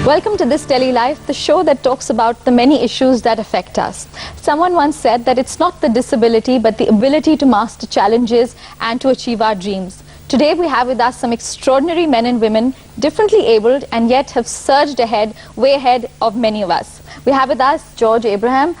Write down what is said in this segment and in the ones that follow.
Welcome to This Delhi Life, the show that talks about the many issues that affect us. Someone once said that it's not the disability but the ability to master challenges and to achieve our dreams. Today we have with us some extraordinary men and women, differently abled and yet have surged ahead, way ahead of many of us. We have with us George Abraham.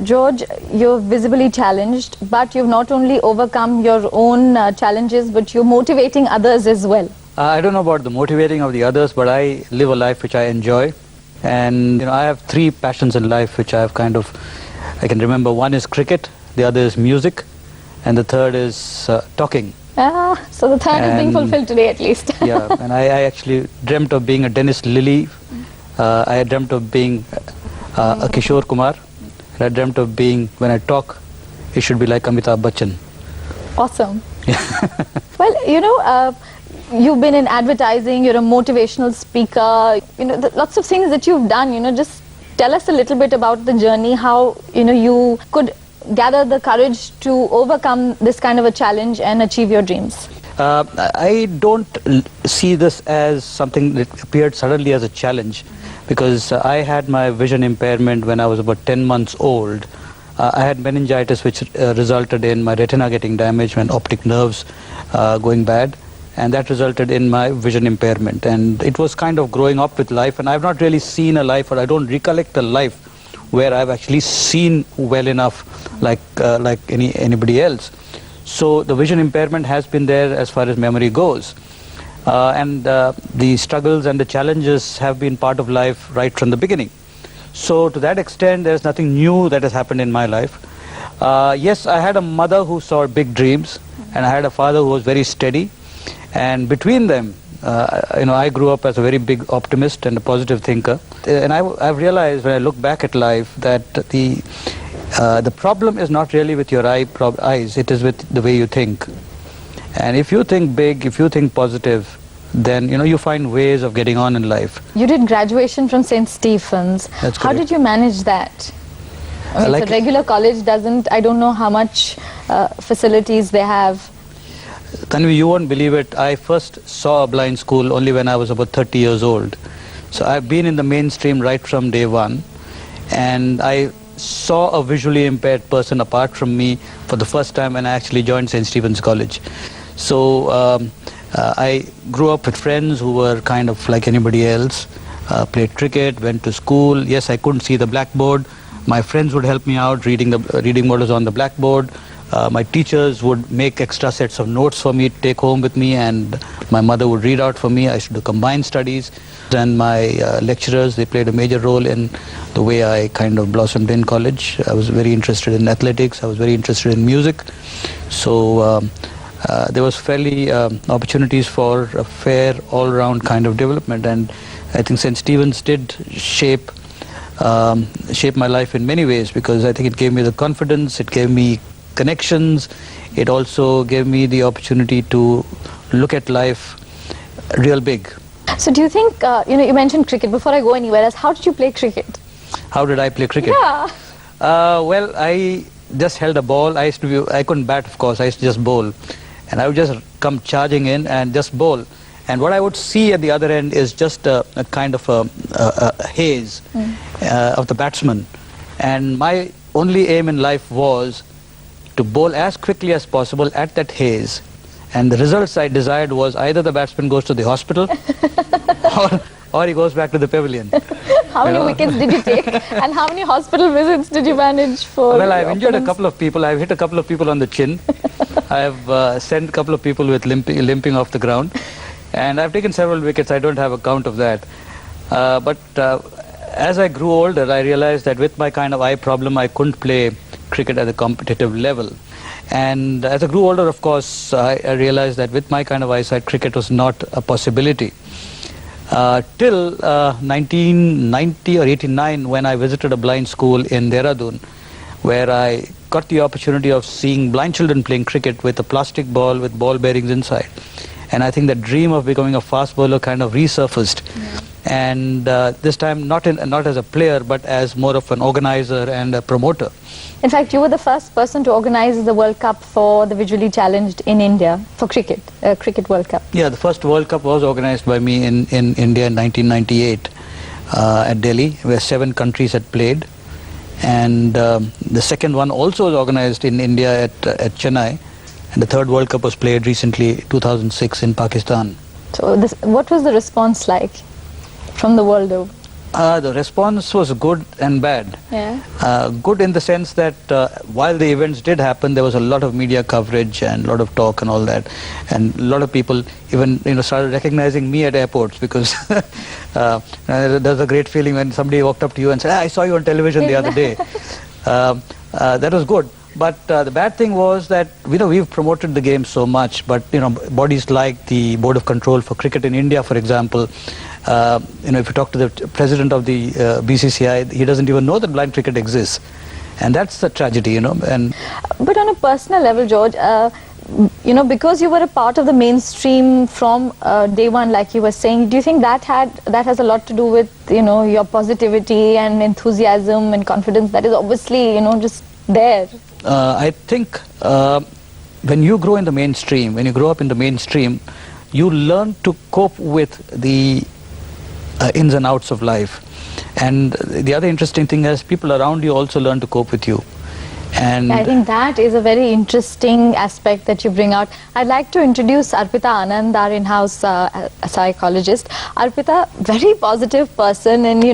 George, you're visibly challenged, but you've not only overcome your own challenges, but you're motivating others as well. I don't know about the motivating of the others, but I live a life which I enjoy. And I have three passions in life which I can remember. One is cricket, the other is music, and the third is talking. So the third is being fulfilled today at least. Yeah, and I actually dreamt of being a Dennis Lilly. I dreamt of being a Kishore Kumar. And I dreamt of being, when I talk, it should be like Amitabh Bachchan. Awesome. Well, you've been in advertising, you're a motivational speaker, lots of things that you've done, just tell us a little bit about the journey, how, you could gather the courage to overcome this kind of a challenge and achieve your dreams. I don't see this as something that appeared suddenly as a challenge, because I had my vision impairment when I was about 10 months old. I had meningitis which resulted in my retina getting damaged and optic nerves going bad. And that resulted in my vision impairment. And it was kind of growing up with life, and I've not really seen a life, or I don't recollect a life where I've actually seen well enough like anybody else. So the vision impairment has been there as far as memory goes. And the struggles and the challenges have been part of life right from the beginning. So to that extent, there's nothing new that has happened in my life. Yes, I had a mother who saw big dreams, and I had a father who was very steady. And between them, I grew up as a very big optimist and a positive thinker. And I've realized when I look back at life that the problem is not really with your eyes, it is with the way you think. And if you think big, if you think positive, then you find ways of getting on in life. You did graduation from St. Stephen's. That's How correct. did you manage that? It's a regular college, I don't know how much facilities they have. Tanvi, you won't believe it, I first saw a blind school only when I was about 30 years old. So I've been in the mainstream right from day one, and I saw a visually impaired person apart from me for the first time when I actually joined St. Stephen's College. So I grew up with friends who were kind of like anybody else, played cricket, went to school. Yes, I couldn't see the blackboard. My friends would help me out reading what was on the blackboard. My teachers would make extra sets of notes for me to take home with me, and my mother would read out for me. I used to do combined studies. And my lecturers, they played a major role in the way I kind of blossomed in college. I was very interested in athletics. I was very interested in music. So there was fairly opportunities for a fair all-round kind of development. And I think St. Stephen's did shape my life in many ways, because I think it gave me the confidence, it gave me connections, it also gave me the opportunity to look at life real big. So do you think, you mentioned cricket, before I go anywhere else, how did you play cricket? How did I play cricket? Yeah. Well, I just held a ball. I couldn't bat, of course, I used to just bowl. And I would just come charging in and just bowl. And what I would see at the other end is just a kind of a haze of the batsman. And my only aim in life was to bowl as quickly as possible at that haze, and the results I desired was either the batsman goes to the hospital or he goes back to the pavilion. How many wickets did you take, and how many hospital visits did you manage for? Well, I've injured a couple of people. I've hit a couple of people on the chin. I've sent a couple of people with limping off the ground, and I've taken several wickets. I don't have a count of that. But as I grew older, I realized that with my kind of eye problem, I couldn't play cricket at a competitive level. And as I grew older, of course, I realized that with my kind of eyesight, cricket was not a possibility. Till 1990 or 89, when I visited a blind school in Dehradun, where I got the opportunity of seeing blind children playing cricket with a plastic ball with ball bearings inside. And I think the dream of becoming a fast bowler kind of resurfaced. Yeah. And this time not as a player, but as more of an organizer and a promoter. In fact, you were the first person to organize the World Cup for the visually challenged in India, for cricket, Cricket World Cup. Yeah, the first World Cup was organized by me in India in 1998. at Delhi, where 7 countries had played. And the second one also was organized in India at Chennai. And the third World Cup was played recently, 2006, in Pakistan. So what was the response like from the world over? The response was good and bad. Yeah. Good in the sense that while the events did happen, there was a lot of media coverage and a lot of talk and all that, and a lot of people even started recognizing me at airports, because there's a great feeling when somebody walked up to you and said, "I saw you on television the other day." That was good. But the bad thing was that we've promoted the game so much, but bodies like the Board of Control for Cricket in India, for example, if you talk to the president of the BCCI, he doesn't even know that blind cricket exists, and that's the tragedy, And but on a personal level, George, because you were a part of the mainstream from day one, like you were saying, do you think that has a lot to do with your positivity and enthusiasm and confidence that is obviously just there? I think when you grow in the mainstream, when you grow up in the mainstream, you learn to cope with the ins and outs of life. And the other interesting thing is people around you also learn to cope with you. And I think that is a very interesting aspect that you bring out. I'd like to introduce Arpita Anand, our in-house psychologist. Arpita, very positive person, and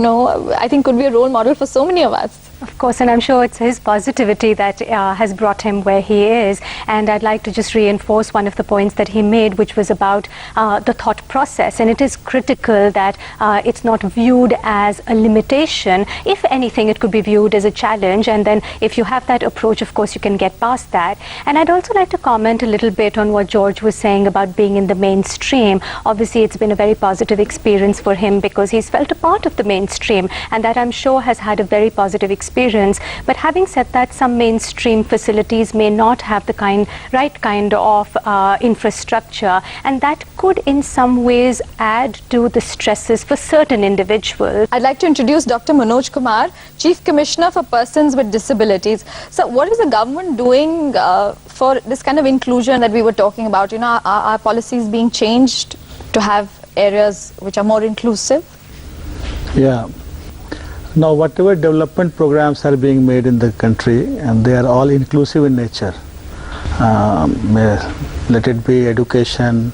I think could be a role model for so many of us. Of course, and I'm sure it's his positivity that has brought him where he is. And I'd like to just reinforce one of the points that he made, which was about the thought process. And it is critical that it's not viewed as a limitation. If anything, it could be viewed as a challenge. And then if you have that approach, of course, you can get past that. And I'd also like to comment a little bit on what George was saying about being in the mainstream. Obviously, it's been a very positive experience for him because he's felt a part of the mainstream. And that, I'm sure, has had a very positive experience. But having said that, some mainstream facilities may not have the right kind of infrastructure, and that could in some ways add to the stresses for certain individuals. I'd like to introduce Dr. Manoj Kumar, Chief Commissioner for Persons with Disabilities. So what is the government doing for this kind of inclusion that we were talking about? Are policies being changed to have areas which are more inclusive? Yeah. Now, whatever development programs are being made in the country, and they are all inclusive in nature. Let it be education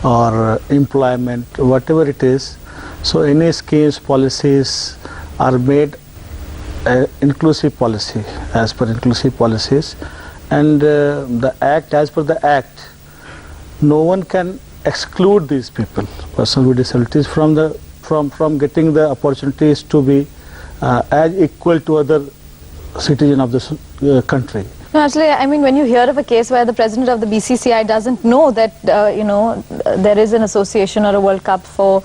or employment, whatever it is. So any schemes, policies are made inclusive policy, as per inclusive policies. And the Act, as per the Act, no one can exclude these people, persons with disabilities, from getting the opportunities to be as equal to other citizens of the country. No, actually, I mean, when you hear of a case where the president of the BCCI doesn't know that, there is an association or a World Cup for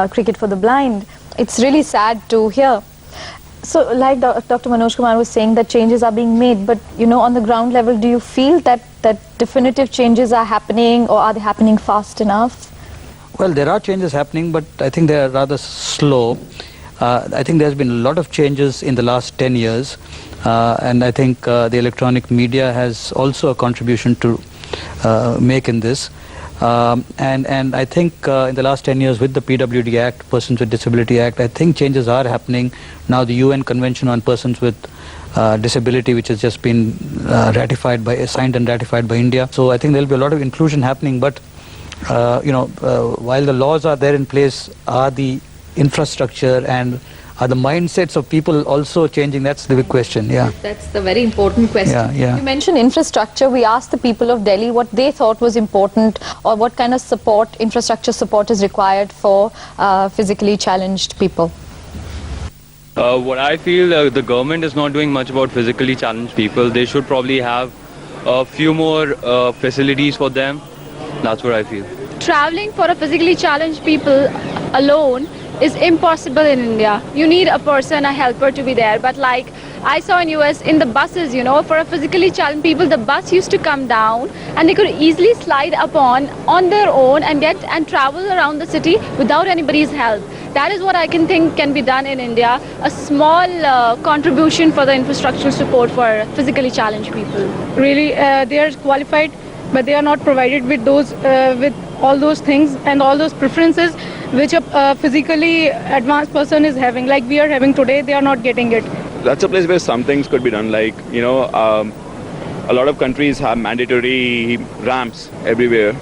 cricket for the blind, it's really sad to hear. So, like Dr. Manoj Kumar was saying, that changes are being made, but, on the ground level, do you feel that definitive changes are happening, or are they happening fast enough? Well, there are changes happening, but I think they are rather slow. I think there's been a lot of changes in the last 10 years, and I think the electronic media has also a contribution to make in this. And I think in the last 10 years with the PWD Act, Persons with Disability Act, I think changes are happening. Now the UN Convention on Persons with Disability, which has just been signed and ratified by India. So I think there'll be a lot of inclusion happening, but while the laws are there in place, are the infrastructure and are the mindsets of people also changing? That's the big question. Yeah, that's the very important question. Yeah. You mentioned infrastructure. We asked the people of Delhi what they thought was important, or what kind of infrastructure support is required for physically challenged people. What I feel, the government is not doing much about physically challenged people. They should probably have a few more facilities for them. That's what I feel. Traveling for a physically challenged people alone is impossible in India. You need a person, a helper to be there. But like I saw in US, in the buses, for a physically challenged people, the bus used to come down and they could easily slide on their own and travel around the city without anybody's help. That is what I think can be done in India, a small contribution for the infrastructural support for physically challenged people. Really, they are qualified, but they are not provided with those with all those things and all those preferences which a physically advanced person is having, like we are having today. They are not getting it. That's a place where some things could be done, like, you know, a lot of countries have mandatory ramps everywhere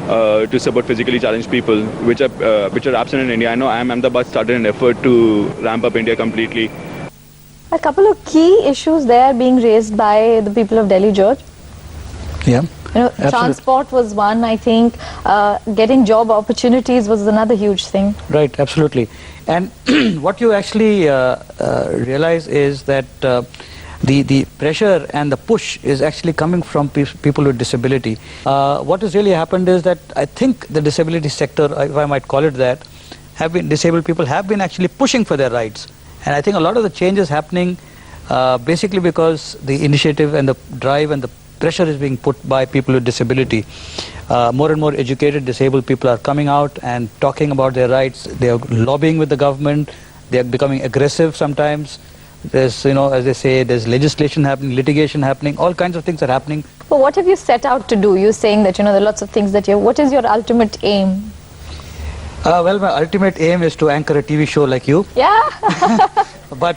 to support physically challenged people, which are absent in India. I know IIM Ahmedabad started an effort to ramp up India completely. A couple of key issues there being raised by the people of Delhi, George. Yeah. You know, Absolutely. transport was one, I think. Getting job opportunities was another huge thing. Right, absolutely. And what you actually realize is that the pressure and the push is actually coming from people with disability. What has really happened is that I think the disability sector, if I might call it that, disabled people have been actually pushing for their rights. And I think a lot of the change is happening basically because the initiative and the drive and the pressure is being put by people with disability. More and more educated disabled people are coming out and talking about their rights. They are lobbying with the government. They are becoming aggressive sometimes. There's, you know, as they say, there's legislation happening, litigation happening, all kinds of things are happening. But what have you set out to do? You're saying that, you know, there are lots of things that you... What is your ultimate aim? Well, my ultimate aim is to anchor a TV show like you. Yeah. But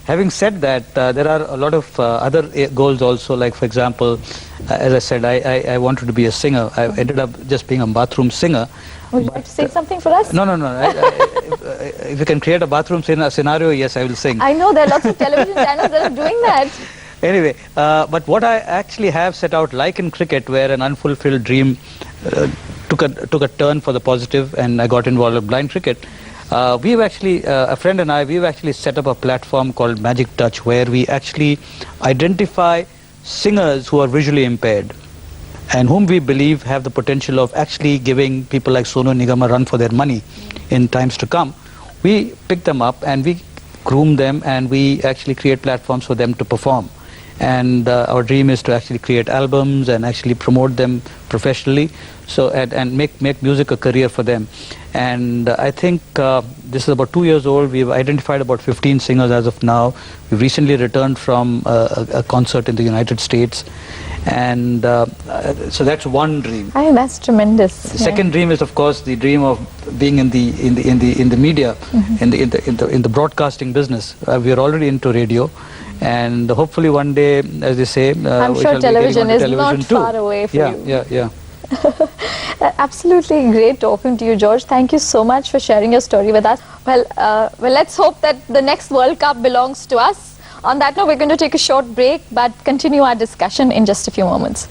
having said that, there are a lot of other goals also. Like, for example, as I said, I wanted to be a singer. I ended up just being a bathroom singer. Would you like to say something for us? No. If you can create a bathroom scenario, yes, I will sing. I know there are lots of television channels that are doing that. Anyway, but what I actually have set out, like in cricket, where an unfulfilled dream took a turn for the positive, and I got involved with blind cricket. We've actually, a friend and I, we've actually set up a platform called Magic Touch, where we actually identify singers who are visually impaired and whom we believe have the potential of actually giving people like Sonu Nigam a run for their money in times to come. We pick them up and we groom them, and we actually create platforms for them to perform. And our dream is to actually create albums and actually promote them professionally, so and make music a career for them. And I think this is about 2 years old. We've identified about 15 singers as of now. We've recently returned from a concert in the United States, and so that's one dream. I think that's tremendous. The second dream is, of course, the dream of being in the media, in the broadcasting business. We are already into radio, and hopefully one day, as they say, I'm we sure shall television be is getting onto not television far away for you. Yeah. Absolutely great talking to you, George. Thank you so much for sharing your story with us. Well, let's hope that the next World Cup belongs to us. On that note, we're going to take a short break, but continue our discussion in just a few moments.